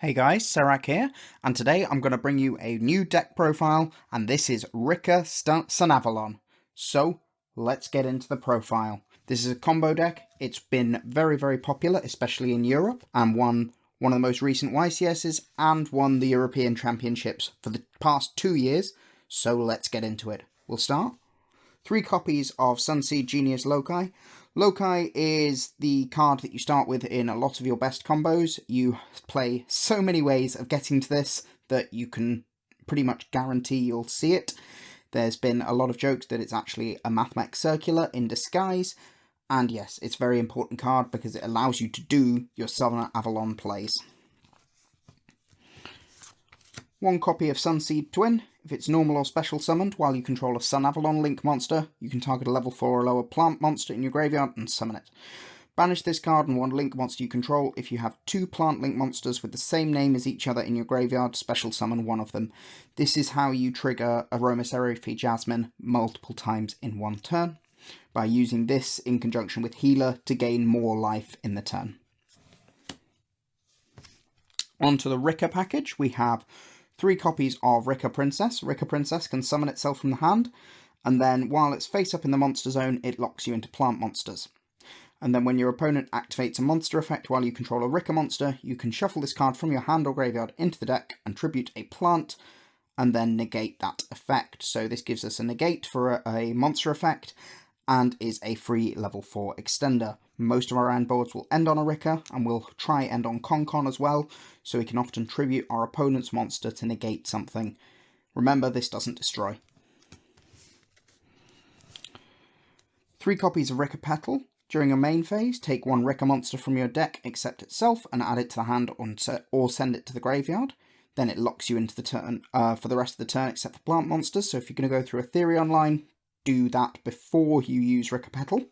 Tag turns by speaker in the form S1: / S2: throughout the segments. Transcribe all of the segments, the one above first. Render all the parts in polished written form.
S1: Hey guys, Sarak here, and today I'm going to bring you a new deck profile, and this is Rikka Sunavalon. So, let's get into the profile. This is a combo deck. It's been very popular, especially in Europe, and won one of the most recent YCSs, and won the European Championships for the past 2 years, so let's get into it. We'll start. 3 copies of Sunseed Genius Loci. Loci is the card that you start with in a lot of your best combos. You play so many ways of getting to this that you can pretty much guarantee you'll see it. There's been a lot of jokes that it's actually a Mathmech Circular in disguise. And yes, it's a very important card because it allows you to do your Sylvan Avalon plays. 1 copy of Sunseed Twin. If it's normal or special summoned while you control a Sun Avalon Link monster, you can target a level 4 or lower plant monster in your graveyard and summon it. Banish this card and 1 Link monster you control. If you have 2 plant Link monsters with the same name as each other in your graveyard, special summon 1 of them. This is how you trigger Aromaseraphy Jasmine multiple times in 1 turn, by using this in conjunction with Healer to gain more life in the turn. Onto the Rikka package, we have 3 copies of Rikka Princess. Rikka Princess can summon itself from the hand, and then while it's face up in the monster zone, it locks you into plant monsters. And then when your opponent activates a monster effect while you control a Rikka monster, you can shuffle this card from your hand or graveyard into the deck and tribute a plant, and then negate that effect. So this gives us a negate for a monster effect, and is a free level 4 extender. Most of our end boards will end on a Rikka, and we'll try end on Con as well, so we can often tribute our opponent's monster to negate something. Remember, this doesn't destroy. 3 copies of Rikka Petal. During your main phase, take 1 Rikka monster from your deck except itself and add it to the hand or send it to the graveyard. Then it locks you into the turn for the rest of the turn except for plant monsters, so if you're going to go through a therion line, do that before you use Rikka Petal.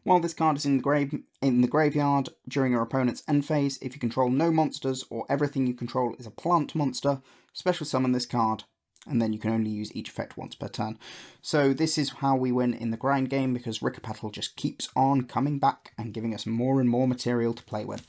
S1: While this card is in the graveyard during your opponent's end phase, if you control no monsters or everything you control is a plant monster, special summon this card, and then you can only use each effect once per turn. So this is how we win in the grind game, because Rikka Petal just keeps on coming back and giving us more and more material to play with.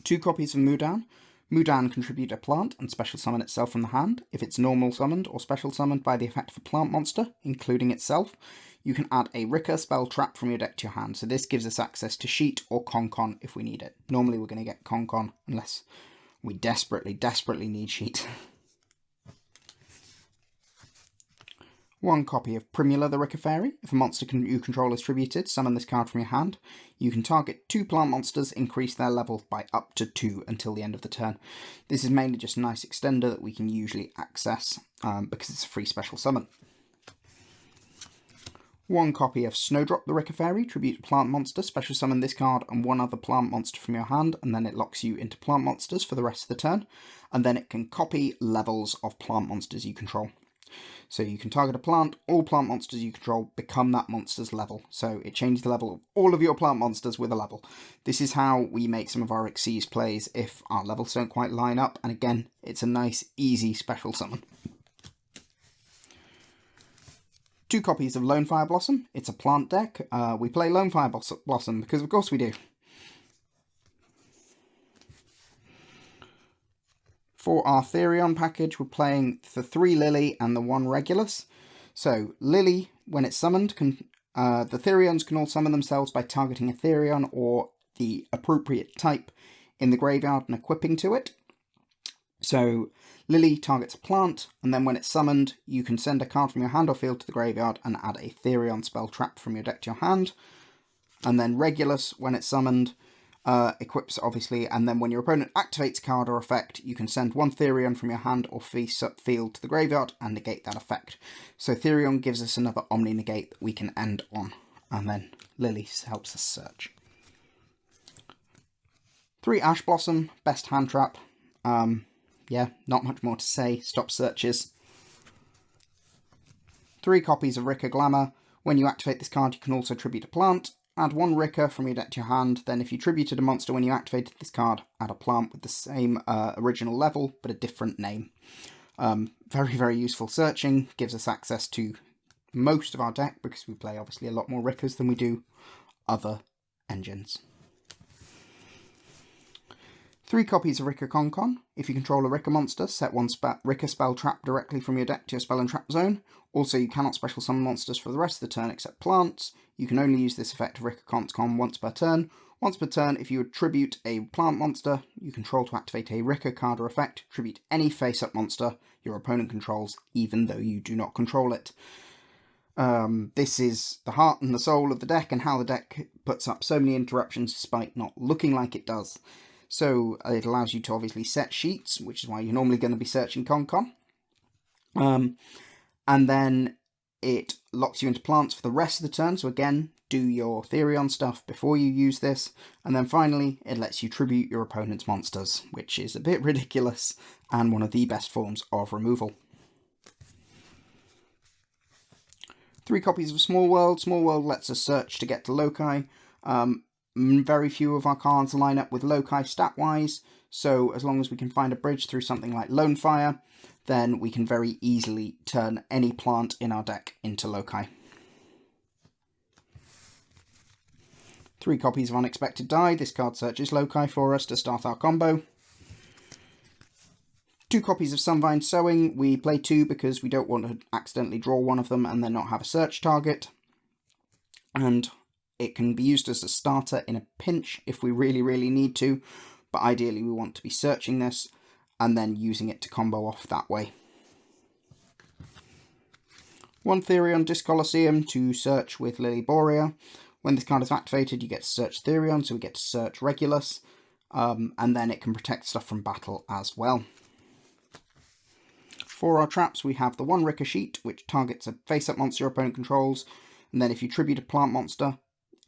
S1: 2 copies of Mudan. Mudan can tribute a plant and special summon itself from the hand. If it's normal summoned or special summoned by the effect of a plant monster, including itself, you can add a Rikka spell trap from your deck to your hand. So this gives us access to Sheet or Con if we need it. Normally we're going to get Con unless we desperately need Sheet. 1 copy of Primula the Rikka Fairy. If a monster you control is tributed, summon this card from your hand. You can target 2 plant monsters, increase their level by up to 2 until the end of the turn. This is mainly just a nice extender that we can usually access because it's a free special summon. 1 copy of Snowdrop the Rikka Fairy. Tribute a plant monster, special summon this card and 1 other plant monster from your hand, and then it locks you into plant monsters for the rest of the turn. And then it can copy levels of plant monsters you control. So you can target a plant, all plant monsters you control become that monster's level. So it changes the level of all of your plant monsters with a level. This is how we make some of our Xyz plays if our levels don't quite line up. And again, it's a nice, easy special summon. 2 copies of Lone Fire Blossom. It's a plant deck. We play Lone Fire Blossom because of course we do. For our Therion package, we're playing the 3 Lily and the 1 Regulus. So Lily, when it's summoned, the Therions can all summon themselves by targeting a Therion or the appropriate type in the graveyard and equipping to it. So Lily targets a plant, and then when it's summoned, you can send a card from your hand or field to the graveyard and add a Therion spell trap from your deck to your hand. And then Regulus, when it's summoned, equips obviously, and then when your opponent activates a card or effect, you can send 1 Therion from your hand or face-up field to the graveyard and negate that effect. So Therion gives us another Omni negate that we can end on, and then Lily helps us search. 3 Ash Blossom, best hand trap. Yeah, not much more to say, stop searches. 3 copies of Rikka Glamour. When you activate this card, you can also tribute a plant. Add 1 Rikka from your deck to your hand, then if you tributed a monster when you activated this card, add a plant with the same original level, but a different name. Very useful searching, gives us access to most of our deck, because we play obviously a lot more Rikkas than we do other engines. 3 copies of Rikka Concon. If you control a Rikka monster, set one Rikka spell trap directly from your deck to your spell and trap zone. Also, you cannot special summon monsters for the rest of the turn except plants. You can only use this effect of Rikka Concon once per turn. Once per turn, if you attribute a plant monster you control to activate a Rikka card or effect, tribute any face-up monster your opponent controls, even though you do not control it. This is the heart and the soul of the deck, and how the deck puts up so many interruptions despite not looking like it does. So it allows you to obviously set sheets, which is why you're normally going to be searching Concon. And then it locks you into plants for the rest of the turn, so again, do your Therion stuff before you use this. And then finally, it lets you tribute your opponent's monsters, which is a bit ridiculous and one of the best forms of removal. 3 copies of Small World. Small World lets us search to get to loci. Very few of our cards line up with loci stat-wise, so as long as we can find a bridge through something like Lone Fire, then we can very easily turn any plant in our deck into loci. 3 copies of Unexpected Die. This card searches loci for us to start our combo. 2 copies of Sunvine Sowing. We play 2 because we don't want to accidentally draw one of them and then not have a search target. And it can be used as a starter in a pinch if we really need to, but ideally we want to be searching this and then using it to combo off that way. 1 Therion Disc Colosseum to search with Lily Borea. When this card is activated, you get to search Therion, so we get to search Regulus, and then it can protect stuff from battle as well. For our traps, we have the 1 Rikka sheet, which targets a face-up monster your opponent controls, and then if you tribute a plant monster,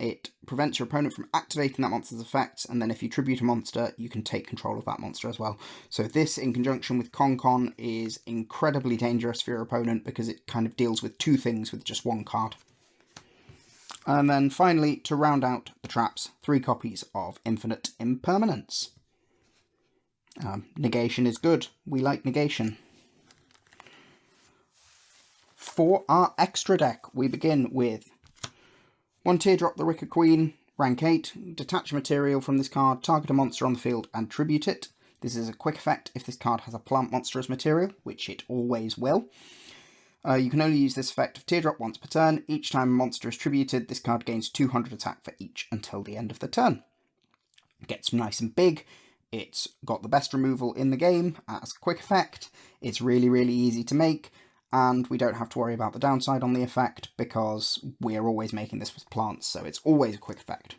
S1: it prevents your opponent from activating that monster's effects, and then if you tribute a monster, you can take control of that monster as well. So this, in conjunction with Concon, is incredibly dangerous for your opponent because it kind of deals with 2 things with just 1 card. And then finally, to round out the traps, 3 copies of Infinite Impermanence. Negation is good. We like negation. For our extra deck, we begin with 1 Teardrop the Rikka Queen, rank 8, detach material from this card, target a monster on the field and tribute it. This is a quick effect if this card has a plant monster as material, which it always will. You can only use this effect of Teardrop once per turn. Each time a monster is tributed, this card gains 200 attack for each until the end of the turn. It gets nice and big. It's got the best removal in the game as a quick effect. It's really easy to make. And we don't have to worry about the downside on the effect because we're always making this with plants, so it's always a quick effect.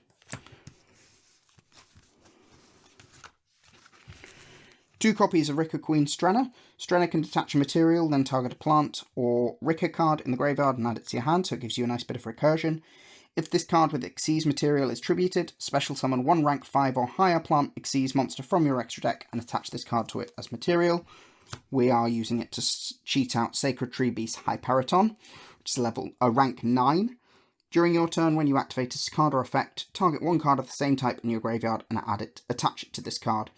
S1: 2 copies of Rikka Queen Strenna. Strenna can detach a material, then target a plant or Rikka card in the graveyard and add it to your hand, so it gives you a nice bit of recursion. If this card with Xyz material is tributed, special summon 1 rank 5 or higher plant Xyz monster from your extra deck and attach this card to it as material. We are using it to cheat out Sacred Tree Beast Hyperiton, which is a rank 9. During your turn, when you activate this card or effect, target 1 card of the same type in your graveyard and attach it to this card.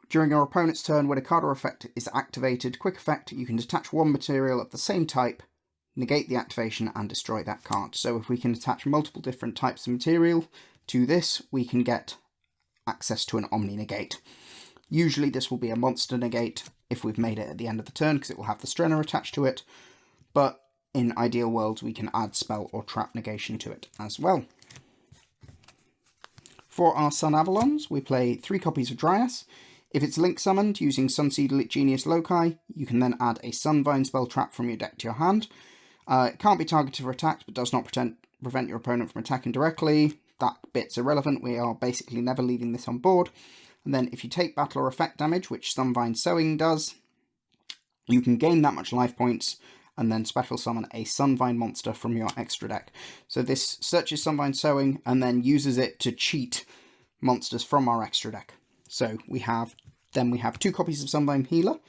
S1: During your opponent's turn, when a card or effect is activated, quick effect, you can detach 1 material of the same type, negate the activation and destroy that card. So if we can attach multiple different types of material to this, we can get access to an Omni Negate. Usually this will be a monster negate if we've made it at the end of the turn because it will have the Strenna attached to it, but in ideal worlds we can add spell or trap negation to it as well. For our Sun Avalons, we play 3 copies of Dryas. If it's link summoned using Sunseed Genius Loci, you can then add a Sunvine spell trap from your deck to your hand. It can't be targeted for attacks, but does not prevent your opponent from attacking directly. That bit's irrelevant, we are basically never leaving this on board. And then if you take battle or effect damage, which Sunvine Sowing does, you can gain that much life points and then special summon a Sunvine monster from your extra deck. So this searches Sunvine Sowing and then uses it to cheat monsters from our extra deck. So we have 2 copies of Sunvine Healer,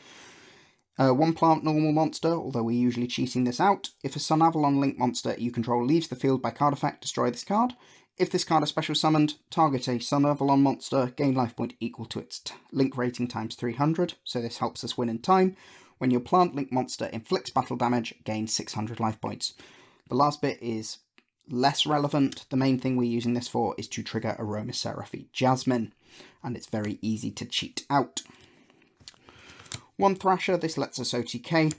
S1: 1 plant normal monster, although we're usually cheating this out. If a Sun Avalon link monster you control leaves the field by card effect, destroy this card. If this card is special summoned, target a Sun Avalon monster, gain life point equal to its link rating times 300, so this helps us win in time. When your plant link monster inflicts battle damage, gain 600 life points. The last bit is less relevant. The main thing we're using this for is to trigger Aromaseraphy Jasmine. and it's very easy to cheat out. One Thrasher, this lets us OTK.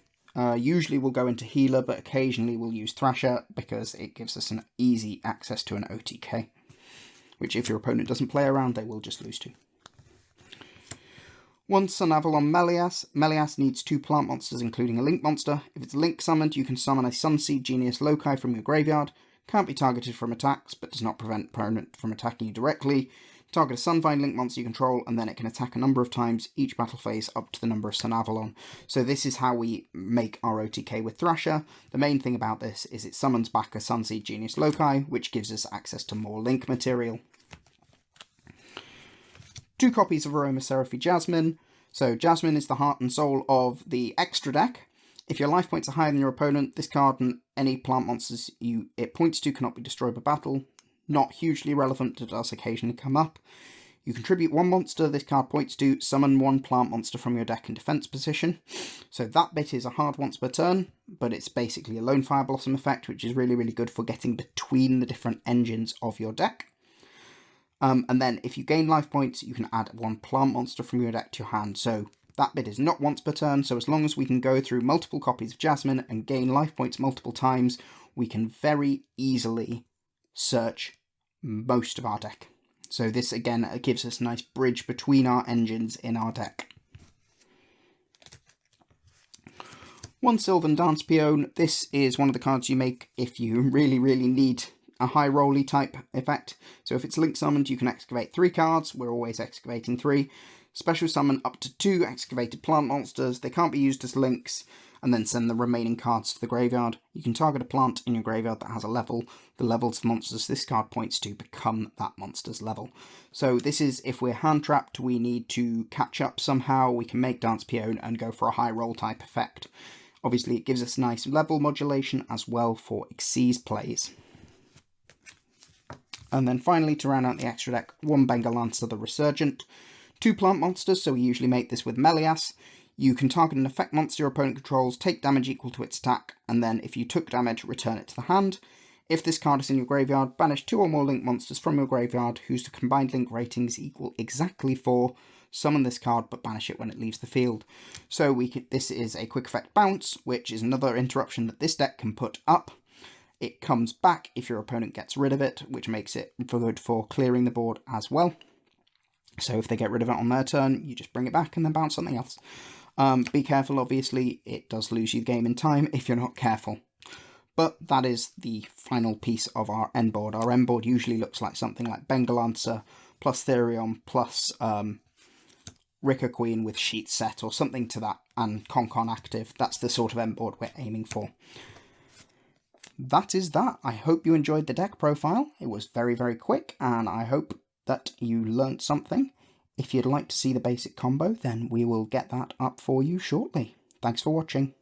S1: Usually we'll go into healer, but occasionally we'll use Thrasher because it gives us an easy access to an OTK, which if your opponent doesn't play around, they will just lose to. One Sunavalon Melias. Melias needs 2 plant monsters, including a link monster. If it's link summoned, you can summon a Sunseed Genius Loci from your graveyard. Can't be targeted from attacks, but does not prevent opponent from attacking you directly. Target a Sunvine link monster you control, and then it can attack a number of times each battle phase up to the number of Sunavalon. So this is how we make our OTK with Thrasher. The main thing about this is it summons back a Sunseed Genius Loci, which gives us access to more link material. 2 copies of Aromaseraphy Jasmine. So Jasmine is the heart and soul of the extra deck. If your life points are higher than your opponent, this card and any plant monsters it points to cannot be destroyed by battle. Not hugely relevant, it does occasionally come up. You contribute 1 monster this card points to, summon 1 plant monster from your deck in defense position. So that bit is a hard once per turn, but it's basically a Lone Fire Blossom effect, which is really, really good for getting between the different engines of your deck. And then if you gain life points, you can add 1 plant monster from your deck to your hand. So that bit is not once per turn, so as long as we can go through multiple copies of Jasmine and gain life points multiple times, we can very easily search most of our deck. So this again gives us a nice bridge between our engines in our deck. 1 Sylvan Dance Peon. This is one of the cards you make if you really, really need a high rolly type effect. So if it's link summoned, you can excavate 3 cards. We're always excavating 3. Special summon up to 2 excavated plant monsters. They can't be used as links, and then send the remaining cards to the graveyard. You can target a plant in your graveyard that has a level. The levels of monsters this card points to become that monster's level. So this is if we're hand trapped, we need to catch up somehow, we can make Dance Peon and go for a high roll type effect. Obviously it gives us nice level modulation as well for Xyz plays. And then finally, to round out the extra deck, 1 Bengal Lancer the Resurgent. 2 plant monsters, so we usually make this with Melias. You can target an effect monster your opponent controls, take damage equal to its attack, and then if you took damage, return it to the hand. If this card is in your graveyard, banish 2 or more link monsters from your graveyard whose combined link ratings equal exactly 4. Summon this card, but banish it when it leaves the field. So this is a quick effect bounce, which is another interruption that this deck can put up. It comes back if your opponent gets rid of it, which makes it good for clearing the board as well. So if they get rid of it on their turn, you just bring it back and then bounce something else. Be careful, obviously, it does lose you the game in time if you're not careful. But that is the final piece of our end board. Our end board usually looks like something like Bengal Lancer plus Therion plus Rikka Queen with Sheet Set or something to that, and Concon active. That's the sort of end board we're aiming for. That is that. I hope you enjoyed the deck profile. It was very, very quick, and I hope that you learnt something. If you'd like to see the basic combo, then we will get that up for you shortly. Thanks for watching.